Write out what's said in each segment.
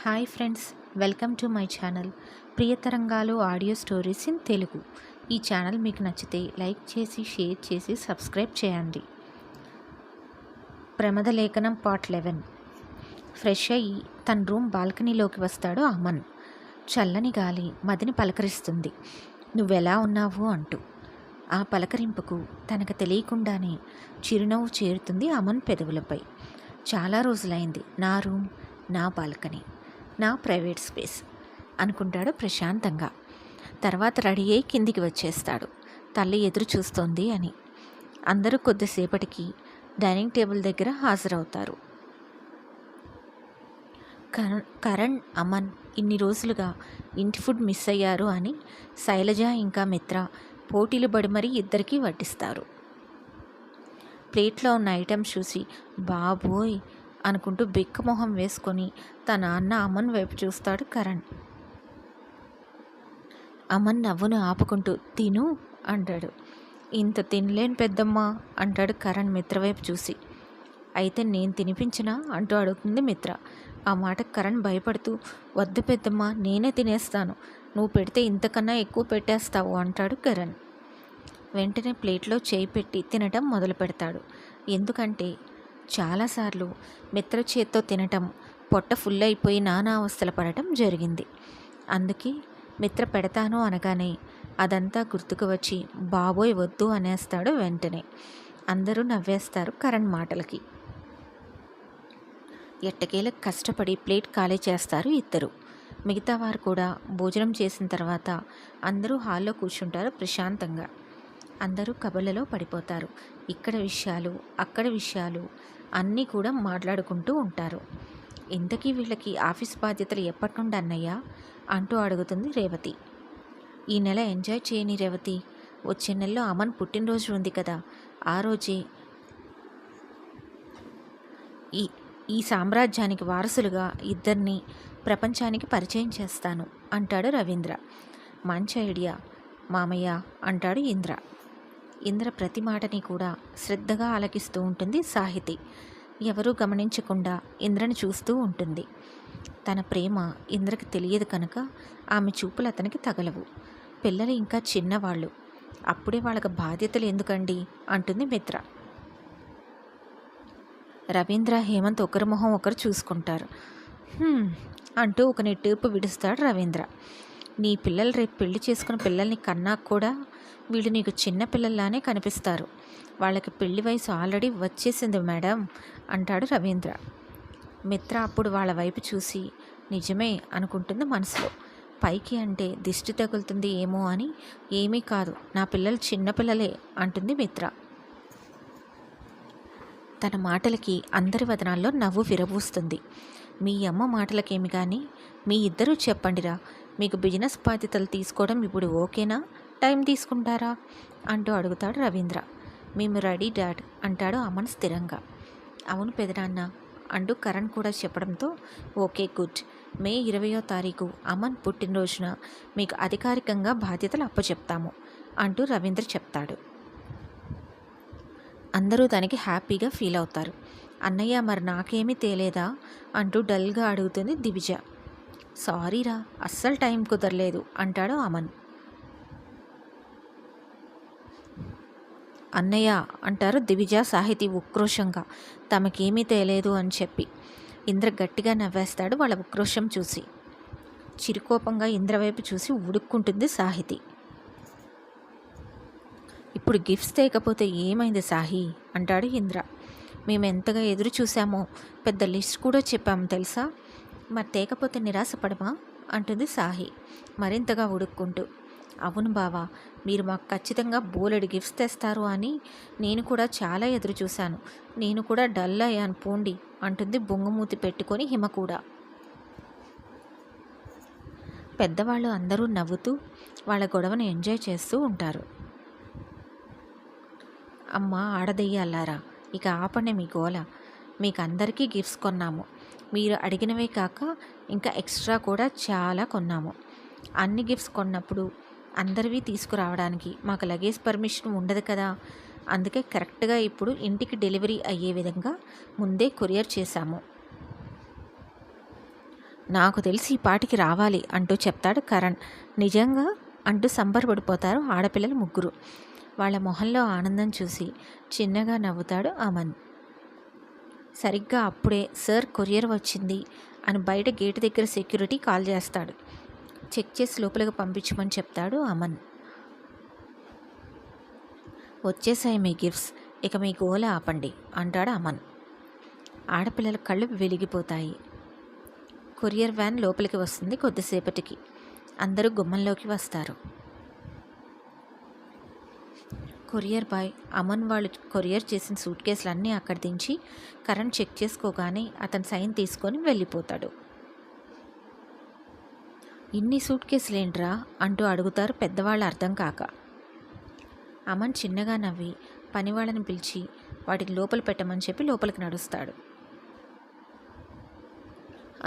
Hi friends, welcome to my channel Priyatarangalu audio stories in Telugu. ఈ channel మీకు నచ్చితే like చేసి షేర్ చేసి సబ్స్క్రైబ్ చేయండి. ప్రమద లేఖనం పార్ట్ 11. ఫ్రెష్ అయ్యి తన రూమ్ బాల్కనీలోకి వస్తాడు అమన్. చల్లని గాలి మదిని పలకరిస్తుంది. నువ్వెలా ఉన్నావు అంటూ. ఆ పలకరింపుకు తనకు తెలియకుండానే చిరునవ్వు చేరుతుంది అమన్ పెదవులపై. చాలా రోజులైంది నా రూమ్, నా బాల్కనీ, నా ప్రైవేట్ స్పేస్ అనుకుంటాడు ప్రశాంతంగా. తర్వాత రెడీ అయి కిందికి వచ్చేస్తాడు, తల్లి ఎదురు చూస్తోంది అని. అందరూ కొద్దిసేపటికి డైనింగ్ టేబుల్ దగ్గర హాజరవుతారు. కరణ్, అమన్ ఇన్ని రోజులుగా ఇంటి ఫుడ్ మిస్ అయ్యారు అని శైలజ ఇంకా మిత్ర పోటీలు పడి మరీ ఇద్దరికీ వడ్డిస్తారు. ప్లేట్లో ఉన్న ఐటమ్స్ చూసి బాబోయ్ అనుకుంటూ బిక్కమొహం వేసుకొని తన అన్న అమన్ వైపు చూస్తాడు కరణ్. అమన్ నవ్వును ఆపుకుంటూ తిను అంటాడు. ఇంత తినలేను పెద్దమ్మ అంటాడు కరణ్ మిత్ర వైపు చూసి. అయితే నేను తినిపించినా అంటూ అడుగుతుంది మిత్ర. ఆ మాట కరణ్ భయపడుతూ వద్దు పెద్దమ్మ, నేనే తినేస్తాను, నువ్వు పెడితే ఇంతకన్నా ఎక్కువ పెట్టేస్తావు అంటాడు కరణ్. వెంటనే ప్లేట్లో చేయి పెట్టి తినటం మొదలు పెడతాడు. ఎందుకంటే చాలాసార్లు మిత్ర చేత్తో తినటం పొట్ట ఫుల్ అయిపోయి నానా అవస్థలు పడటం జరిగింది. అందుకే మిత్ర పెడతాను అనగానే అదంతా గుర్తుకు వచ్చి బాబోయ్ వద్దు అనేస్తాడు వెంటనే. అందరూ నవ్వేస్తారు కరణ్ మాటలకి. ఎట్టకేలకు కష్టపడి ప్లేట్ ఖాళీ చేస్తారు ఇద్దరు. మిగతా వారు కూడా భోజనం చేసిన తర్వాత అందరూ హాల్లో కూర్చుంటారు ప్రశాంతంగా. అందరూ కబుర్లలో పడిపోతారు. ఇక్కడ విషయాలు, అక్కడ విషయాలు అన్నీ కూడా మాట్లాడుకుంటూ ఉంటారు. ఇంతకీ వీళ్ళకి ఆఫీస్ బాధ్యతలు ఎప్పటి నుండి అన్నయ్య అంటూ అడుగుతుంది రేవతి. ఈ నెల ఎంజాయ్ చేయని రేవతి, వచ్చే నెలలో అమన్ పుట్టినరోజు ఉంది కదా, ఆ రోజే ఈ సామ్రాజ్యానికి వారసులుగా ఇద్దరిని ప్రపంచానికి పరిచయం చేస్తాను అంటాడు రవీంద్ర. మంచి ఐడియా మామయ్య అంటాడు ఇంద్ర. ఇంద్ర ప్రతి మాటని కూడా శ్రద్ధగా ఆలకిస్తూ ఉంటుంది సాహితి. ఎవరూ గమనించకుండా ఇంద్రని చూస్తూ ఉంటుంది. తన ప్రేమ ఇంద్రకి తెలియదు కనుక ఆమె చూపులు అతనికి తగలవు. పిల్లలు ఇంకా చిన్నవాళ్ళు, అప్పుడే వాళ్ళకి బాధ్యతలు ఎందుకండి అంటుంది మిత్ర. రవీంద్ర, హేమంత్ ఒకరి మొహం ఒకరు చూసుకుంటారు. అంటూ ఒక నెట్టేపు విడుస్తాడు రవీంద్ర. నీ పిల్లలు రేపు పెళ్లి చేసుకున్న పిల్లల్ని కన్నా కూడా వీళ్ళు నీకు చిన్న పిల్లల్లానే కనిపిస్తారు. వాళ్ళకి పెళ్లి వయసు ఆల్రెడీ వచ్చేసింది మేడం అంటాడు రవీంద్ర. మిత్ర అప్పుడు వాళ్ళ వైపు చూసి నిజమే అనుకుంటుంది మనసులో. పైకి అంటే దిష్టి తగులుతుంది ఏమో అని, ఏమీ కాదు, నా పిల్లలు చిన్నపిల్లలే అంటుంది మిత్ర. తన మాటలకి అందరి వదనాల్లో నవ్వు విరబూస్తుంది. మీ అమ్మ మాటలకేమి కానీ మీ ఇద్దరూ చెప్పండిరా, మీకు బిజినెస్ బాధ్యతలు తీసుకోవడం ఇప్పుడు ఓకేనా, టైం తీసుకుంటారా అంటూ అడుగుతాడు రవీంద్ర. మేము రెడీ డాడ్ అంటాడు అమన్ స్థిరంగా. అవును పెదనాన్న అంటూ కరణ్ కూడా చెప్పడంతో ఓకే గుడ్, మే 20వ తారీఖు అమన్ పుట్టినరోజున మీకు అధికారికంగా బాధ్యతలు అప్పచెప్తాము అంటూ రవీంద్ర చెప్తాడు. అందరూ దానికి హ్యాపీగా ఫీల్ అవుతారు. అన్నయ్య మరి నాకేమీ తేలేదా అంటూ డల్గా అడుగుతుంది దివిజ. సారీరా, అస్సలు టైం కుదరలేదు అంటాడు అమన్. అన్నయ్య అంటారు దివిజ, సాహితీ ఉక్రోషంగా. తమకేమీ తేలేదు అని చెప్పి. ఇంద్ర గట్టిగా నవ్వేస్తాడు వాళ్ళ ఉక్రోషం చూసి. చిరుకోపంగా ఇంద్ర వైపు చూసి ఉడుక్కుంటుంది సాహితీ. ఇప్పుడు గిఫ్ట్స్ తేకపోతే ఏమైంది సాహి అంటాడు ఇంద్ర. మేము ఎంతగా ఎదురు చూసామో, పెద్ద లిస్ట్ కూడా చెప్పాము తెలుసా, మరి తేకపోతే నిరాశపడమా అంటుంది సాహి మరింతగా ఉడుక్కుంటూ. అవును బావా, మీరు మాకు ఖచ్చితంగా బోలెడు గిఫ్ట్స్ తెస్తారు అని నేను కూడా చాలా ఎదురు చూశాను. నేను కూడా డల్ అయ్యాను పోండి అంటుంది బొంగుమూతి పెట్టుకొని హిమ కూడా. పెద్దవాళ్ళు అందరూ నవ్వుతూ వాళ్ళ గొడవను ఎంజాయ్ చేస్తూ ఉంటారు. అమ్మ ఆడదెయ్యాలారా, ఇక ఆపండి మీ గోల. మీకు అందరికీ గిఫ్ట్స్ కొన్నాము, మీరు అడిగినవే కాక ఇంకా ఎక్స్ట్రా కూడా చాలా కొన్నాము. అన్ని గిఫ్ట్స్ కొన్నప్పుడు అందరివి తీసుకురావడానికి మాకు లగేజ్ పర్మిషన్ ఉండదు కదా, అందుకే కరెక్ట్గా ఇప్పుడు ఇంటికి డెలివరీ అయ్యే విధంగా ముందే కొరియర్ చేశాము. నాకు తెలిసి ఈ పాటికి రావాలి అంటూ చెప్తాడు కరణ్. నిజంగా అంటూ సంబరపడిపోతారు ఆడపిల్లలు ముగ్గురు. వాళ్ళ మొహంలో ఆనందం చూసి చిన్నగా నవ్వుతాడు అమన్. సరిగ్గా అప్పుడే సార్ కొరియర్ వచ్చింది అని బయట గేటు దగ్గర సెక్యూరిటీ కాల్ చేస్తాడు. చెక్ చేసి లోపలికి పంపించమని చెప్తాడు అమన్. వచ్చేసాయి మీ గిఫ్ట్స్, ఇక మీ గోల ఆపండి అంటాడు అమన్. ఆడపిల్లల కళ్ళు వెలిగిపోతాయి. కొరియర్ వ్యాన్ లోపలికి వస్తుంది. కొద్దిసేపటికి అందరూ గుమ్మంలోకి వస్తారు. కొరియర్ బాయ్ అమన్ వాళ్ళు కొరియర్ చేసిన సూట్ కేసులన్నీ అక్కడ దించి కరణ్ చెక్ చేసుకోగానే అతను సైన్ తీసుకొని వెళ్ళిపోతాడు. ఇన్ని సూట్ కేసులేంట్రా అంటూ అడుగుతారు పెద్దవాళ్ళు అర్థం కాక. అమన్ చిన్నగా నవ్వి పనివాళ్ళని పిలిచి వాటికి లోపల పెట్టమని చెప్పి లోపలికి నడుస్తాడు.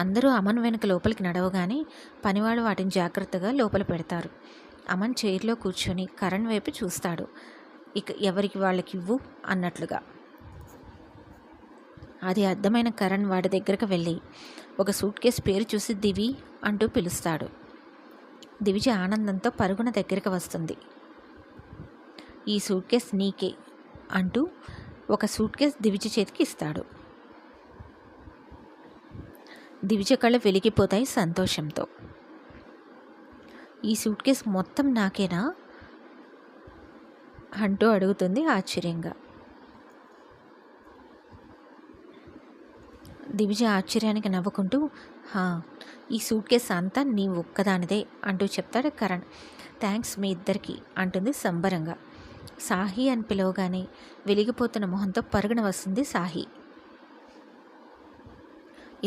అందరూ అమన్ వెనుక లోపలికి నడవగానే పనివాళ్ళు వాటిని జాగ్రత్తగా లోపల పెడతారు. అమన్ చైర్లో కూర్చొని కరణ్ వైపు చూస్తాడు. ఇక ఎవరికి వాళ్ళకి ఇవ్వు అన్నట్లుగా. అది అర్థమైన కరణ్ వాడి దగ్గరకు వెళ్ళి ఒక సూట్ కేసు పేరు చూసి దివి అంటూ పిలుస్తాడు. దివిజ ఆనందంతో పరుగున దగ్గరికి వస్తుంది. ఈ సూట్ కేస్ నీకే అంటూ ఒక సూట్ కేస్ దివిజ చేతికి ఇస్తాడు. దివిజ కళ్ళు వెలిగిపోతాయి సంతోషంతో. ఈ సూట్ కేస్ మొత్తం నాకేనా అంటూ అడుగుతుంది ఆశ్చర్యంగా. దివిజ ఆశ్చర్యానికి నవ్వుకుంటూ ఈ సూట్ కేస్ అంతా నీ ఒక్కదానిదే అంటూ చెప్తాడు కరణ్. థ్యాంక్స్ మీ ఇద్దరికి అంటుంది సంబరంగా. సాహి అని పిలవగానే వెలిగిపోతున్న మొహంతో పరుగున వస్తుంది సాహి.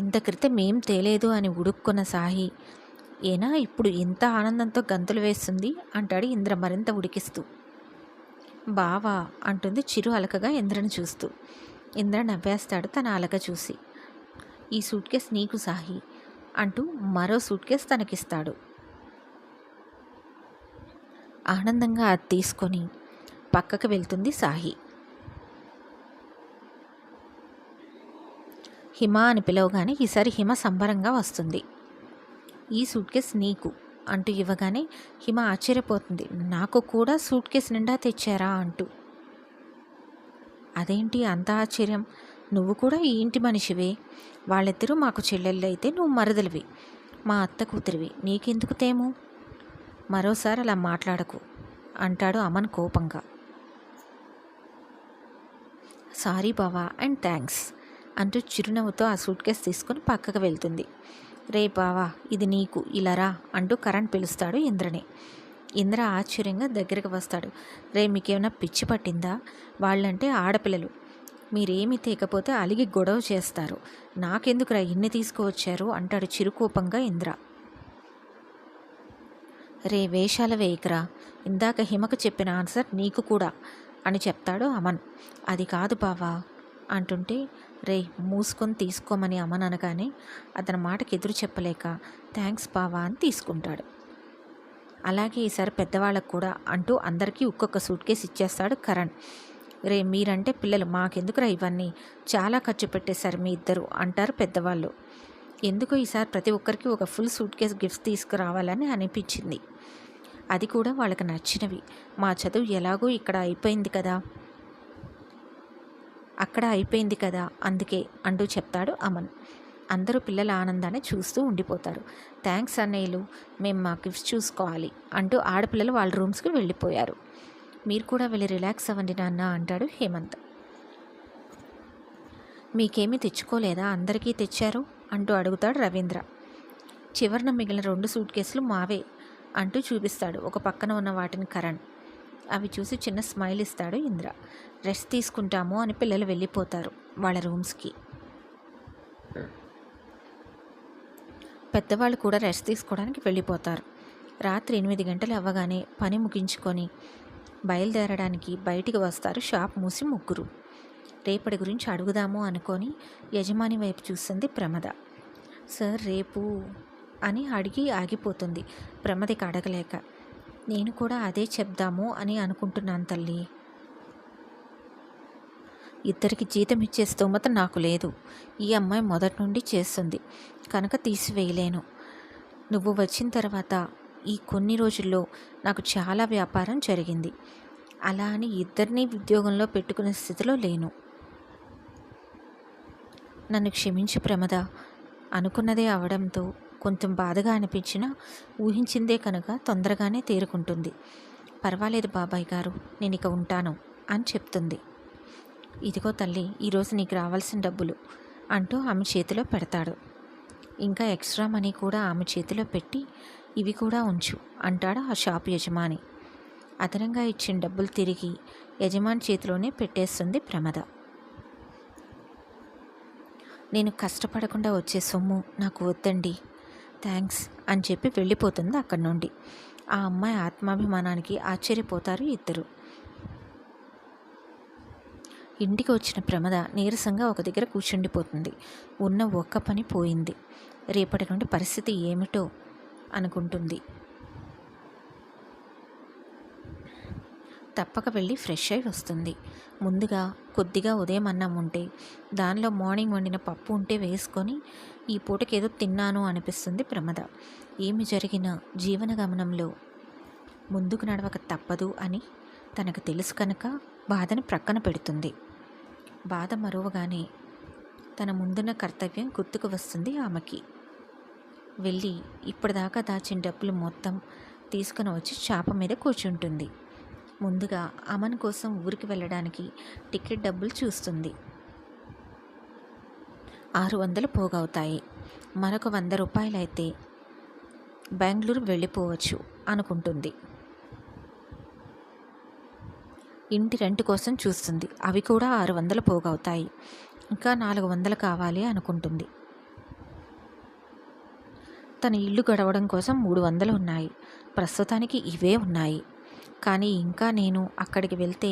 ఇంత క్రితం ఏం తేలేదు అని ఉడుక్కున్న సాహి ఏనా ఇప్పుడు ఇంత ఆనందంతో గంతులు వేస్తుంది అంటాడు ఇంద్ర మరింత ఉడికిస్తూ. బావా అంటుంది చిరు అలకగా ఇంద్రని చూస్తూ. ఇంద్ర నవ్వేస్తాడు తన అలక చూసి. ఈ సూట్ కేస్ నీకు సాహి అంటూ మరో సూట్ కేస్ తనకిస్తాడు. ఆనందంగా అది తీసుకొని పక్కకు వెళ్తుంది సాహి. హిమ అని పిలవగానే ఈసారి హిమ సంబరంగా వస్తుంది. ఈ సూట్ కేస్ నీకు అంటూ ఇవ్వగానే హిమ ఆశ్చర్యపోతుంది. నాకు కూడా సూట్ కేస్ నిండా తెచ్చారా అంటూ. అదేంటి అంత ఆశ్చర్యం, నువ్వు కూడా ఈ ఇంటి మనిషివే, వాళ్ళిద్దరూ మాకు చెల్లెళ్ళు అయితే నువ్వు మరదలివి, మా అత్త కూతురివి, నీకెందుకు తేము, మరోసారి అలా మాట్లాడకు అంటాడు అమన్ కోపంగా. సారీ బావా అండ్ థ్యాంక్స్ అంటూ చిరునవ్వుతో ఆ సూట్ కేస్ తీసుకొని పక్కకు వెళ్తుంది. రే బావా ఇది నీకు, ఇలా రా అంటూ కరణ్ పిలుస్తాడు ఇంద్రని. ఇంద్ర ఆశ్చర్యంగా దగ్గరికి వస్తాడు. రే మీకేమైనా పిచ్చి పట్టిందా, వాళ్ళంటే ఆడపిల్లలు, మీరేమీ తేకపోతే అలిగి గొడవ చేస్తారు, నాకెందుకురా ఇన్ని తీసుకువచ్చారు అంటాడు చిరుకోపంగా ఇంద్ర. రే వేషాల వేయకరా, ఇందాక హిమకు చెప్పిన ఆన్సర్ నీకు కూడా అని చెప్తాడు అమన్. అది కాదు బావా అంటుంటే రే మూసుకొని తీసుకోమని అమన్ అనగానే అతని మాటకి ఎదురు చెప్పలేక థ్యాంక్స్ బావా అని తీసుకుంటాడు. అలాగే ఈసారి పెద్దవాళ్ళకు కూడా అంటూ అందరికీ ఒక్కొక్క సూట్ కేసు ఇచ్చేస్తాడు కరణ్. రే మీరంటే పిల్లలు, మాకెందుకురా ఇవన్నీ, చాలా ఖర్చు పెట్టేశారు మీ ఇద్దరు అంటారు పెద్దవాళ్ళు. ఎందుకు ఈసారి ప్రతి ఒక్కరికి ఒక ఫుల్ సూట్ కేసు గిఫ్ట్స్ తీసుకురావాలని అనిపించింది, అది కూడా వాళ్ళకి నచ్చినవి. మా చదువు ఎలాగో ఇక్కడ అయిపోయింది కదా, అక్కడ అయిపోయింది కదా అందుకే అంటూ చెప్తాడు అమన్. అందరూ పిల్లల ఆనందాన్ని చూస్తూ ఉండిపోతారు. థ్యాంక్స్ అన్నయ్యలు, మేము మా గిఫ్ట్స్ చూసుకోవాలి అంటూ ఆడపిల్లలు వాళ్ళ రూమ్స్కి వెళ్ళిపోయారు. మీరు కూడా వెళ్ళి రిలాక్స్ అవ్వండి నాన్న అంటాడు హేమంత్. మీకేమీ తెచ్చుకోలేదా, అందరికీ తెచ్చారు అంటూ అడుగుతాడు రవీంద్ర. చివరిన మిగిలిన 2 సూట్ కేసులు మావే అంటూ చూపిస్తాడు ఒక పక్కన ఉన్న వాటిని కరణ్. అవి చూసి చిన్న స్మైల్ ఇస్తాడు ఇంద్ర. రెస్ట్ తీసుకుంటాము అని పిల్లలు వెళ్ళిపోతారు వాళ్ళ రూమ్స్కి. పెద్దవాళ్ళు కూడా రెస్ట్ తీసుకోవడానికి వెళ్ళిపోతారు. రాత్రి 8 గంటలు అవ్వగానే పని ముగించుకొని బయలుదేరడానికి బయటికి వస్తారు షాప్ మూసి ముగ్గురు. రేపటి గురించి అడుగుదాము అనుకొని యజమాని వైపు చూస్తుంది ప్రమద. సార్ రేపు అని అడిగి ఆగిపోతుంది ప్రమదకి అడగలేక. నేను కూడా అదే చెప్దాము అని అనుకుంటున్నాను తల్లి. ఇద్దరికి జీతం ఇచ్చే స్తోమత నాకు లేదు. ఈ అమ్మాయి మొదటి నుండి చేస్తుంది కనుక తీసివేయలేను. నువ్వు వచ్చిన తర్వాత ఈ కొన్ని రోజుల్లో నాకు చాలా వ్యాపారం జరిగింది. అలా అని ఇద్దరినీ ఉద్యోగంలో పెట్టుకునే స్థితిలో లేను. నన్ను క్షమించి ప్రమద. అనుకున్నదే అవడంతో కొంచెం బాధగా అనిపించినా ఊహించిందే కనుక తొందరగానే తేరుకుంటుంది. పర్వాలేదు బాబాయ్ గారు, నేను ఇక ఉంటాను అని చెప్తుంది. ఇదిగో తల్లి, ఈరోజు నీకు రావాల్సిన డబ్బులు అంటూ ఆమె చేతిలో పెడతాడు. ఇంకా ఎక్స్ట్రా మనీ కూడా ఆమె చేతిలో పెట్టి ఇవి కూడా ఉంచు అంటాడు ఆ షాపు యజమాని. అదనంగా ఇచ్చిన డబ్బులు తిరిగి యజమాని చేతిలోనే పెట్టేస్తుంది ప్రమద. నేను కష్టపడకుండా వచ్చే సొమ్ము నాకు వద్దండి, థ్యాంక్స్ అని చెప్పి వెళ్ళిపోతుంది అక్కడి నుండి. ఆ అమ్మాయి ఆత్మాభిమానానికి ఆశ్చర్యపోతారు ఇద్దరు. ఇంటికి వచ్చిన ప్రమద నీరసంగా ఒక దగ్గర కూర్చుండిపోతుంది. ఉన్న ఒక్క పని పోయింది. రేపటి నుండి పరిస్థితి ఏమిటో అనుకుంటుంది. తప్పక వెళ్ళి ఫ్రెష్ అయి వస్తుంది. ముందుగా కొద్దిగా ఉదయం అన్నం ఉంటే దానిలో మార్నింగ్ వండిన పప్పు ఉంటే వేసుకొని ఈ పూటకి ఏదో తిన్నాను అనిపిస్తుంది ప్రమద. ఏమి జరిగినా జీవన గమనంలో ముందుకు నడవక తప్పదు అని తనకు తెలుసు కనుక బాధని ప్రక్కన పెడుతుంది. బాధ మరువగానే తన ముందున్న కర్తవ్యం గుర్తుకు వస్తుంది ఆమెకి. వెళ్ళి ఇప్పటిదాకా దాచిన డబ్బులు మొత్తం తీసుకుని వచ్చి చాప మీద కూర్చుంటుంది. ముందుగా అమన్ కోసం ఊరికి వెళ్ళడానికి టికెట్ డబ్బులు చూస్తుంది. 600 పోగవుతాయి. మరొక 100 రూపాయలైతే బెంగళూరు వెళ్ళిపోవచ్చు అనుకుంటుంది. ఇంటి రెంట్ కోసం చూస్తుంది. అవి కూడా 600 పోగవుతాయి. ఇంకా 400 కావాలి అనుకుంటుంది. తన ఇల్లు గడవడం కోసం 300 ఉన్నాయి. ప్రస్తుతానికి ఇవే ఉన్నాయి. కానీ ఇంకా నేను అక్కడికి వెళ్తే,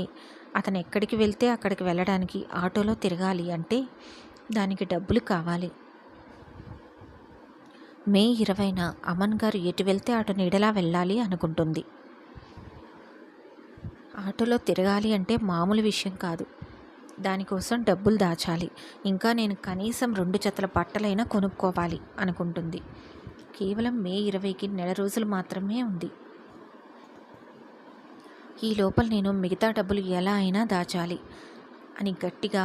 అతను ఎక్కడికి వెళ్తే అక్కడికి వెళ్ళడానికి ఆటోలో తిరగాలి అంటే దానికి డబ్బులు కావాలి. మే 20న అమన్ గారు ఎటు వెళ్తే అటు నీడలా వెళ్ళాలి అనుకుంటుంది. ఆటోలో తిరగాలి అంటే మామూలు విషయం కాదు. దానికోసం డబ్బులు దాచాలి. ఇంకా నేను కనీసం 2 జతల బట్టలైనా కొనుక్కోవాలి అనుకుంటుంది. కేవలం మే 20కి నెల రోజులు మాత్రమే ఉంది. ఈ లోపల నేను మిగతా డబ్బులు ఎలా అయినా దాచాలి అని గట్టిగా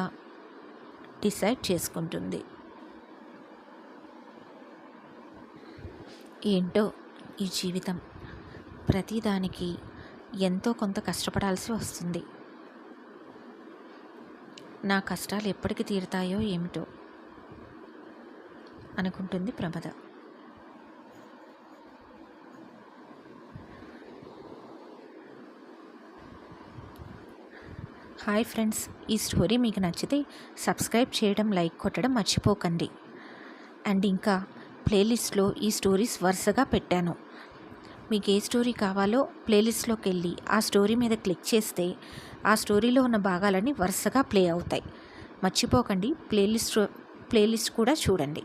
డిసైడ్ చేసుకుంటుంది. ఏంటో ఈ జీవితం, ప్రతిదానికి ఎంతో కొంత కష్టపడాల్సి వస్తుంది. నా కష్టాలు ఎప్పటికి తీరుతాయో ఏమిటో అనుకుంటుంది ప్రమద. హాయ్ ఫ్రెండ్స్, ఈ స్టోరీ మీకు నచ్చితే సబ్స్క్రైబ్ చేయడం, లైక్ కొట్టడం మర్చిపోకండి. అండ్ ఇంకా ప్లేలిస్ట్లో ఈ స్టోరీస్ వరుసగా పెట్టాను. మీకు ఏ స్టోరీ కావాలో ప్లేలిస్ట్లోకి వెళ్ళి ఆ స్టోరీ మీద క్లిక్ చేస్తే ఆ స్టోరీలో ఉన్న భాగాలన్నీ వరుసగా ప్లే అవుతాయి. మర్చిపోకండి, ప్లేలిస్ట్ కూడా చూడండి.